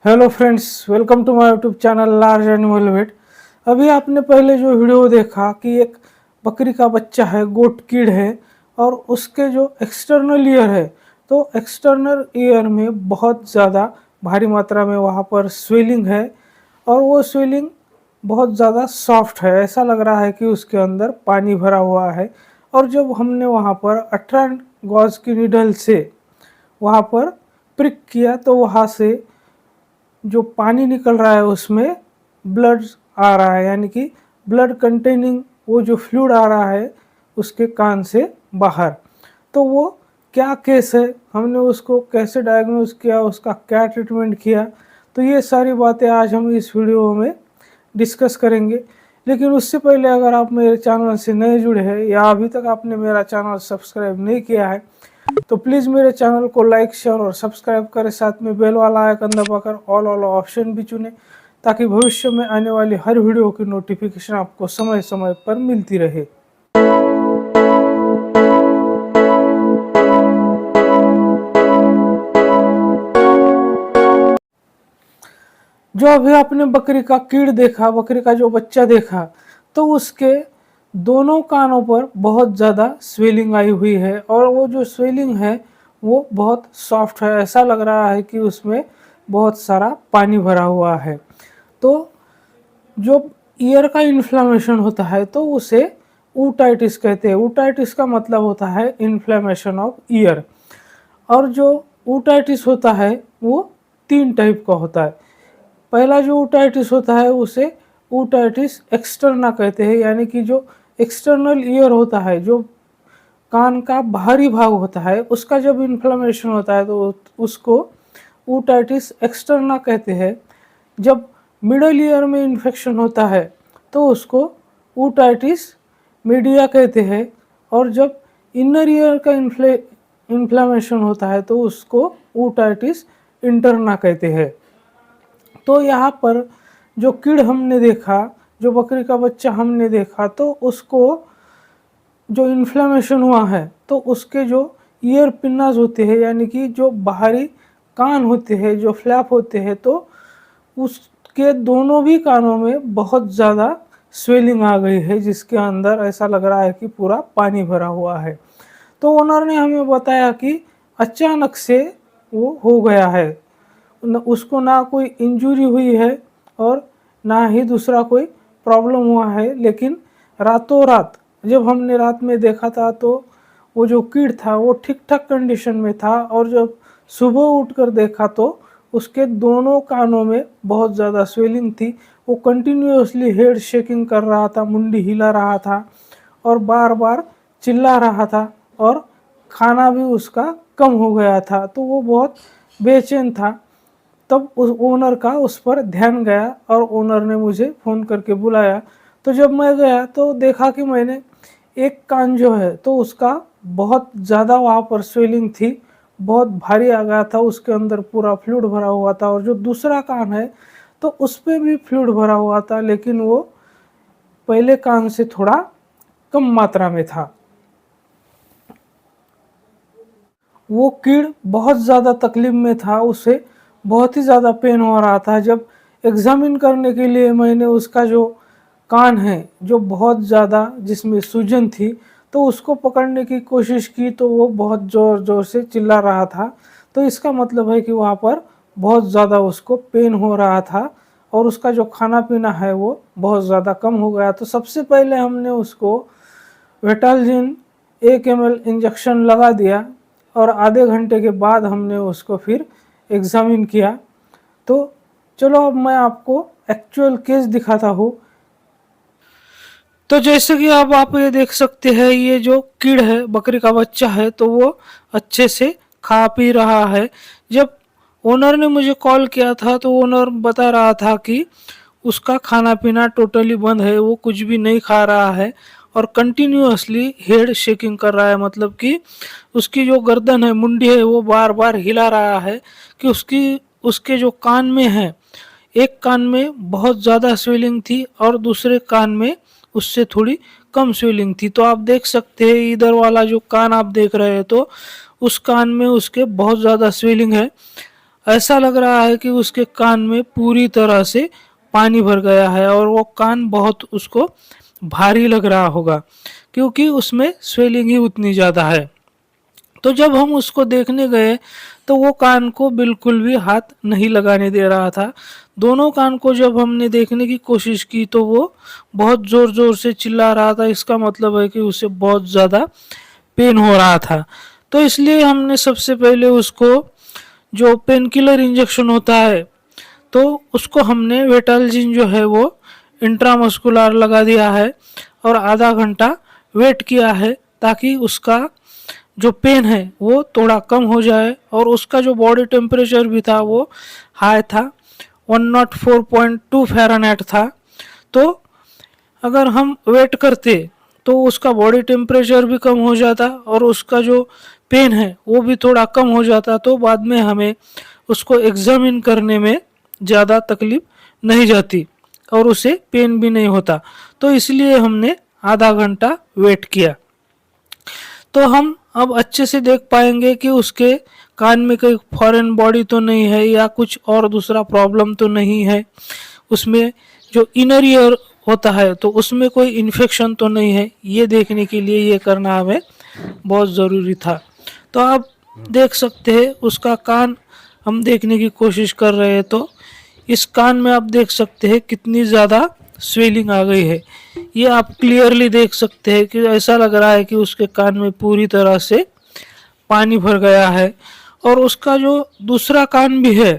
Hello friends, welcome to my YouTube channel large animal vet. अभी आपने पहले जो वीडियो देखा कि एक बकरी का बच्चा है, गोट कीड है, और उसके जो एक्सटर्नल ईयर है, तो एक्सटर्नल ईयर में बहुत ज़्यादा भारी मात्रा में वहाँ पर स्वेलिंग है, और वो स्वेलिंग बहुत ज़्यादा सॉफ्ट है। ऐसा लग रहा है कि उसके अंदर पानी भरा हुआ है। और जब हमने वहाँ पर 18 गॉज की नीडल से वहाँ पर प्रिक किया तो वहाँ से जो पानी निकल रहा है उसमें ब्लड आ रहा है, यानी कि ब्लड कंटेनिंग वो जो फ्लूइड आ रहा है उसके कान से बाहर। तो वो क्या केस है, हमने उसको कैसे डायग्नोज किया, उसका क्या ट्रीटमेंट किया, तो ये सारी बातें आज हम इस वीडियो में डिस्कस करेंगे। लेकिन उससे पहले अगर आप मेरे चैनल से नए जुड़े हैं या अभी तक आपने मेरा चैनल सब्सक्राइब नहीं किया है तो प्लीज़ मेरे चैनल को लाइक, शेयर और सब्सक्राइब करें। साथ में बेल वाला आइकन दबाकर ऑल वाला ऑप्शन भी चुनें ताकि भविष्य में आने वाली हर वीडियो की नोटिफिकेशन आपको समय समय पर मिलती रहे। जो अभी आपने बकरी का कीड़ देखा, बकरी का जो बच्चा देखा, तो उसके दोनों कानों पर बहुत ज़्यादा स्वेलिंग आई हुई है, और वो जो स्वेलिंग है वो बहुत सॉफ्ट है। ऐसा लग रहा है कि उसमें बहुत सारा पानी भरा हुआ है। तो जो ईयर का इन्फ्लामेशन होता है तो उसे ऊटाइटिस कहते हैं। ऊटाइटिस का मतलब होता है इन्फ्लामेशन ऑफ ईयर। और जो ऊटाइटिस होता है वो 3 टाइप का होता है। पहला जो ऊटाइटिस होता है उसे ऊटाइटिस एक्सटर्ना कहते हैं, यानी कि जो एक्सटर्नल ईयर होता है, जो कान का बाहरी भाग होता है, उसका जब इन्फ्लेमेशन होता है तो उसको ऊटाइटिस एक्सटर्ना कहते हैं। जब मिडल ईयर में इन्फेक्शन होता है तो उसको ऊटाइटिस मीडिया कहते हैं। और जब इनर ईयर का इन्फ्लेमेशन होता है तो उसको ऊटाइटिस इंटरना कहते हैं। तो यहाँ पर जो कीड़ हमने देखा, जो बकरी का बच्चा हमने देखा, तो उसको जो इन्फ्लेमेशन हुआ है तो उसके जो ईयर पिन्नाज होते हैं, यानी कि जो बाहरी कान होते हैं, जो फ्लैप होते हैं, तो उसके दोनों भी कानों में बहुत ज़्यादा स्वेलिंग आ गई है, जिसके अंदर ऐसा लग रहा है कि पूरा पानी भरा हुआ है। तो ओनर ने हमें बताया कि अचानक से वो हो गया है, उसको ना कोई इंजरी हुई है और ना ही दूसरा कोई प्रॉब्लम हुआ है। लेकिन रातों रात जब हमने रात में देखा था तो वो जो कीड़ था वो ठीक ठाक कंडीशन में था, और जब सुबह उठकर देखा तो उसके दोनों कानों में बहुत ज़्यादा स्वेलिंग थी। वो कंटिन्यूसली हेड शेकिंग कर रहा था, मुंडी हिला रहा था और बार बार चिल्ला रहा था, और खाना भी उसका कम हो गया था। तो वो बहुत बेचैन था। तब उस ओनर का उस पर ध्यान गया और ओनर ने मुझे फ़ोन करके बुलाया। तो जब मैं गया तो देखा कि मैंने एक कान जो है तो उसका बहुत ज़्यादा वहाँ पर स्वेलिंग थी, बहुत भारी आ गया था, उसके अंदर पूरा फ्लूइड भरा हुआ था। और जो दूसरा कान है तो उस पर भी फ्लूइड भरा हुआ था, लेकिन वो पहले कान से थोड़ा कम मात्रा में था। वो कीड़ बहुत ज़्यादा तकलीफ में था, उसे बहुत ही ज़्यादा पेन हो रहा था। जब एग्ज़ामिन करने के लिए मैंने उसका जो कान है, जो बहुत ज़्यादा जिसमें सूजन थी, तो उसको पकड़ने की कोशिश की तो वो बहुत ज़ोर ज़ोर से चिल्ला रहा था। तो इसका मतलब है कि वहाँ पर बहुत ज़्यादा उसको पेन हो रहा था, और उसका जो खाना पीना है वो बहुत ज़्यादा कम हो गया। तो सबसे पहले हमने उसको वेटालजिन 1 ml इंजेक्शन लगा दिया, और आधे घंटे के बाद हमने उसको फिर एग्ज़ामिन किया। तो चलो अब मैं आपको एक्चुअल केस दिखाता हूँ। तो जैसे कि अब आप ये देख सकते हैं, ये जो कीड़ है, बकरी का बच्चा है, तो वो अच्छे से खा पी रहा है। जब ओनर ने मुझे कॉल किया था तो ओनर बता रहा था कि उसका खाना पीना टोटली बंद है, वो कुछ भी नहीं खा रहा है और कंटिन्यूअसली हेड शेकिंग कर रहा है। मतलब कि उसकी जो गर्दन है, मुंडी है, वो बार बार हिला रहा है कि उसके जो कान में है, एक कान में बहुत ज़्यादा स्वेलिंग थी और दूसरे कान में उससे थोड़ी कम स्वेलिंग थी। तो आप देख सकते हैं इधर वाला जो कान आप देख रहे हैं तो उस कान में उसके बहुत ज़्यादा स्वेलिंग है। ऐसा लग रहा है कि उसके कान में पूरी तरह से पानी भर गया है और वो कान बहुत उसको भारी लग रहा होगा, क्योंकि उसमें स्वेलिंग ही उतनी ज़्यादा है। तो जब हम उसको देखने गए तो वो कान को बिल्कुल भी हाथ नहीं लगाने दे रहा था। दोनों कान को जब हमने देखने की कोशिश की तो वो बहुत ज़ोर ज़ोर से चिल्ला रहा था। इसका मतलब है कि उसे बहुत ज़्यादा पेन हो रहा था। तो इसलिए हमने सबसे पहले उसको जो पेन किलर इंजेक्शन होता है तो उसको हमने वेटालजिन जो है वो इंट्रामस्कुलर लगा दिया है और आधा घंटा वेट किया है ताकि उसका जो पेन है वो थोड़ा कम हो जाए। और उसका जो बॉडी टेम्परेचर भी था वो हाई था, 104.2 फ़ारेनहाइट था। तो अगर हम वेट करते तो उसका बॉडी टेम्परेचर भी कम हो जाता और उसका जो पेन है वो भी थोड़ा कम हो जाता, तो बाद में हमें उसको एग्जामिन करने में ज़्यादा तकलीफ नहीं जाती और उसे पेन भी नहीं होता। तो इसलिए हमने आधा घंटा वेट किया। तो हम अब अच्छे से देख पाएंगे कि उसके कान में कोई फॉरेन बॉडी तो नहीं है या कुछ और दूसरा प्रॉब्लम तो नहीं है। उसमें जो इनर ईयर होता है तो उसमें कोई इन्फेक्शन तो नहीं है, ये देखने के लिए ये करना हमें बहुत ज़रूरी था। तो आप देख सकते हैं उसका कान हम देखने की कोशिश कर रहे हैं तो इस कान में आप देख सकते हैं कितनी ज़्यादा स्वेलिंग आ गई है। ये आप क्लियरली देख सकते हैं कि ऐसा लग रहा है कि उसके कान में पूरी तरह से पानी भर गया है। और उसका जो दूसरा कान भी है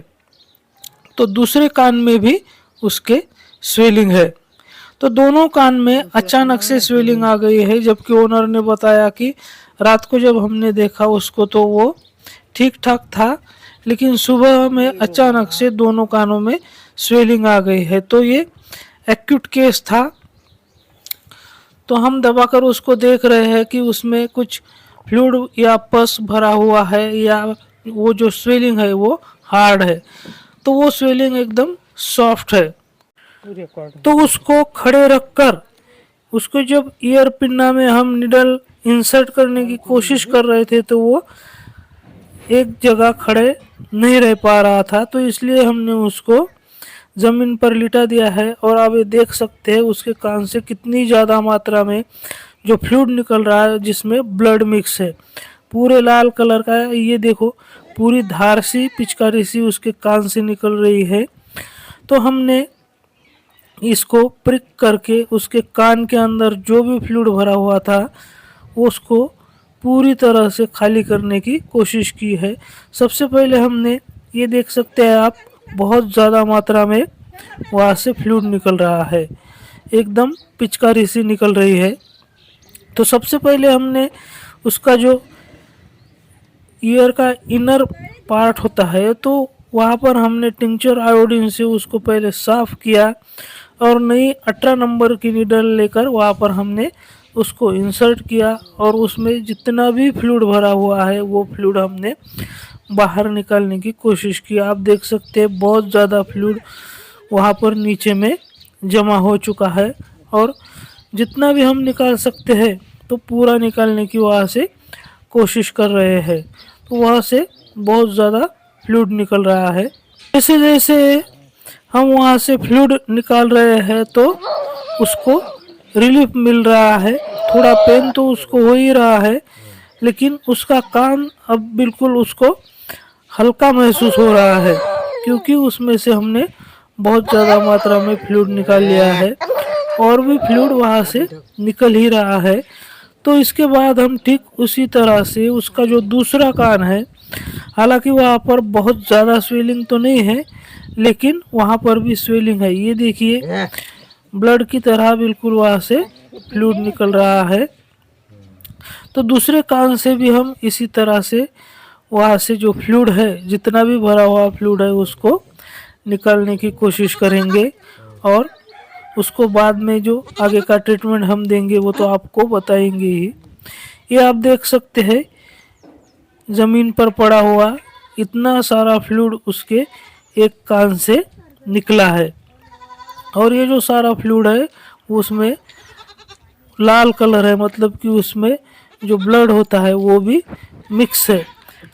तो दूसरे कान में भी उसके स्वेलिंग है। तो दोनों कान में अचानक से स्वेलिंग आ गई है, जबकि ओनर ने बताया कि रात को जब हमने देखा उसको तो वो ठीक ठाक था, लेकिन सुबह में अचानक से दोनों कानों में स्वेलिंग आ गई है। तो ये एक्यूट केस था। तो हम दबाकर उसको देख रहे हैं कि उसमें कुछ फ्लूइड या पस भरा हुआ है या वो जो स्वेलिंग है वो हार्ड है। तो वो स्वेलिंग एकदम सॉफ्ट है। तो उसको खड़े रखकर उसको जब ईयर पिन्ना में हम निडल इंसर्ट करने की कोशिश कर रहे थे तो वो एक जगह खड़े नहीं रह पा रहा था, तो इसलिए हमने उसको ज़मीन पर लिटा दिया है। और आप ये देख सकते हैं उसके कान से कितनी ज़्यादा मात्रा में जो फ्लूइड निकल रहा है जिसमें ब्लड मिक्स है, पूरे लाल कलर का है। ये देखो पूरी धार सी पिचकारी सी उसके कान से निकल रही है। तो हमने इसको प्रिक करके उसके कान के अंदर जो भी फ्लूइड भरा हुआ था उसको पूरी तरह से खाली करने की कोशिश की है। सबसे पहले हमने ये देख सकते हैं आप बहुत ज़्यादा मात्रा में वहाँ से फ्लूइड निकल रहा है, एकदम पिचकारी सी निकल रही है। तो सबसे पहले हमने उसका जो ईयर का इनर पार्ट होता है तो वहाँ पर हमने टिंचर आयोडीन से उसको पहले साफ़ किया और नई 18 नंबर की नीडल लेकर वहाँ पर हमने उसको इंसर्ट किया और उसमें जितना भी फ्लूइड भरा हुआ है वो फ्लूइड हमने बाहर निकालने की कोशिश की। आप देख सकते हैं बहुत ज़्यादा फ्लूइड वहाँ पर नीचे में जमा हो चुका है और जितना भी हम निकाल सकते हैं तो पूरा निकालने की वहाँ से कोशिश कर रहे हैं। तो वहाँ से बहुत ज़्यादा फ्लूइड निकल रहा है। जैसे जैसे हम वहाँ से फ्लूइड निकाल रहे हैं तो उसको रिलीफ मिल रहा है। थोड़ा पेन तो उसको हो ही रहा है, लेकिन उसका कान अब बिल्कुल उसको हल्का महसूस हो रहा है, क्योंकि उसमें से हमने बहुत ज़्यादा मात्रा में फ्लूइड निकाल लिया है और भी फ्लूइड वहाँ से निकल ही रहा है। तो इसके बाद हम ठीक उसी तरह से उसका जो दूसरा कान है, हालांकि वहाँ पर बहुत ज़्यादा स्वेलिंग तो नहीं है लेकिन वहाँ पर भी स्वेलिंग है। ये देखिए ब्लड की तरह बिल्कुल वहाँ से फ्लूइड निकल रहा है। तो दूसरे कान से भी हम इसी तरह से वहाँ से जो फ्लूइड है, जितना भी भरा हुआ फ्लूइड है उसको निकालने की कोशिश करेंगे और उसको बाद में जो आगे का ट्रीटमेंट हम देंगे वो तो आपको बताएंगे ही। ये आप देख सकते हैं ज़मीन पर पड़ा हुआ इतना सारा फ्लूइड उसके एक कान से निकला है और ये जो सारा फ्लूइड है उसमें लाल कलर है, मतलब कि उसमें जो ब्लड होता है वो भी मिक्स है।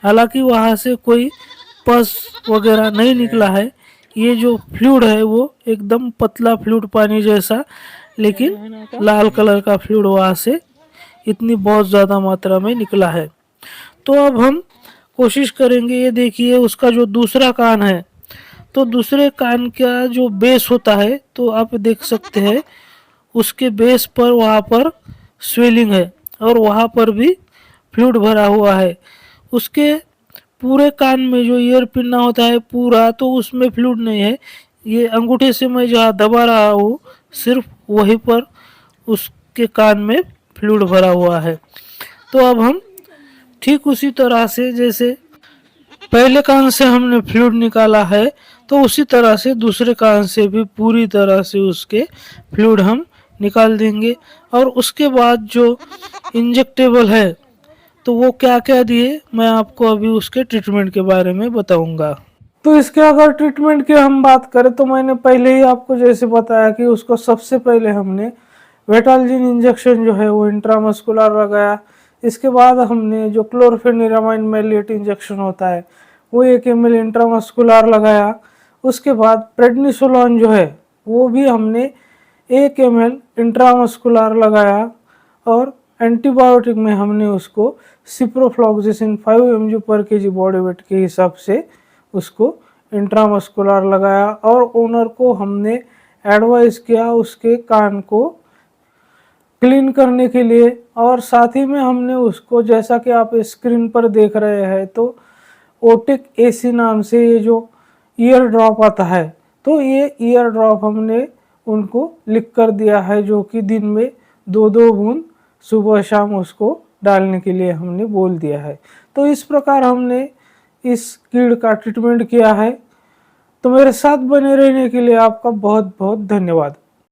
हालांकि वहाँ से कोई पस वगैरह नहीं निकला है। ये जो फ्लूइड है वो एकदम पतला फ्लूइड पानी जैसा, लेकिन लाल कलर का फ्लूइड वहाँ से इतनी बहुत ज़्यादा मात्रा में निकला है। तो अब हम कोशिश करेंगे, ये देखिए उसका जो दूसरा कान है, तो दूसरे कान का जो बेस होता है तो आप देख सकते हैं उसके बेस पर वहाँ पर स्वेलिंग है और वहाँ पर भी फ्लूइड भरा हुआ है। उसके पूरे कान में जो ईयर पिन्ना होता है पूरा, तो उसमें फ्लूइड नहीं है। ये अंगूठे से मैं जहाँ दबा रहा हूँ सिर्फ वहीं पर उसके कान में फ्लूइड भरा हुआ है। तो अब हम ठीक उसी तरह से जैसे पहले कान से हमने फ्लूइड निकाला है, तो उसी तरह से दूसरे कान से भी पूरी तरह से उसके फ्लूइड हम निकाल देंगे। और उसके बाद जो इंजेक्टेबल है तो वो क्या क्या दिए मैं आपको अभी उसके ट्रीटमेंट के बारे में बताऊंगा। तो इसके अगर ट्रीटमेंट की हम बात करें तो मैंने पहले ही आपको जैसे बताया कि उसको सबसे पहले हमने वेटालजिन इंजेक्शन जो है वो इंट्रामस्कुलर लगाया। इसके बाद हमने जो क्लोरफेनिरामाइन मैलेट इंजेक्शन होता है वो 1 ml इंट्रामस्कुलर लगाया। उसके बाद प्रेडनिसोलोन जो है वो भी हमने 1 ml इंट्रामस्कुलर लगाया। और एंटीबायोटिक में हमने उसको सिप्रोफ्लॉक्सासिन 5 mg पर kg बॉडी वेट के हिसाब से उसको इंट्रामस्कुलर लगाया। और ओनर को हमने एडवाइस किया उसके कान को क्लीन करने के लिए। और साथ ही में हमने उसको, जैसा कि आप स्क्रीन पर देख रहे हैं, तो ओटिक एसी नाम से ये जो ईयर ड्रॉप आता है, तो ये ईयर ड्रॉप हमने उनको लिख कर दिया है, जो कि दिन में 2-2 बूंद सुबह शाम उसको डालने के लिए हमने बोल दिया है। तो इस प्रकार हमने इस कीड़ का ट्रीटमेंट किया है। तो मेरे साथ बने रहने के लिए आपका बहुत बहुत धन्यवाद।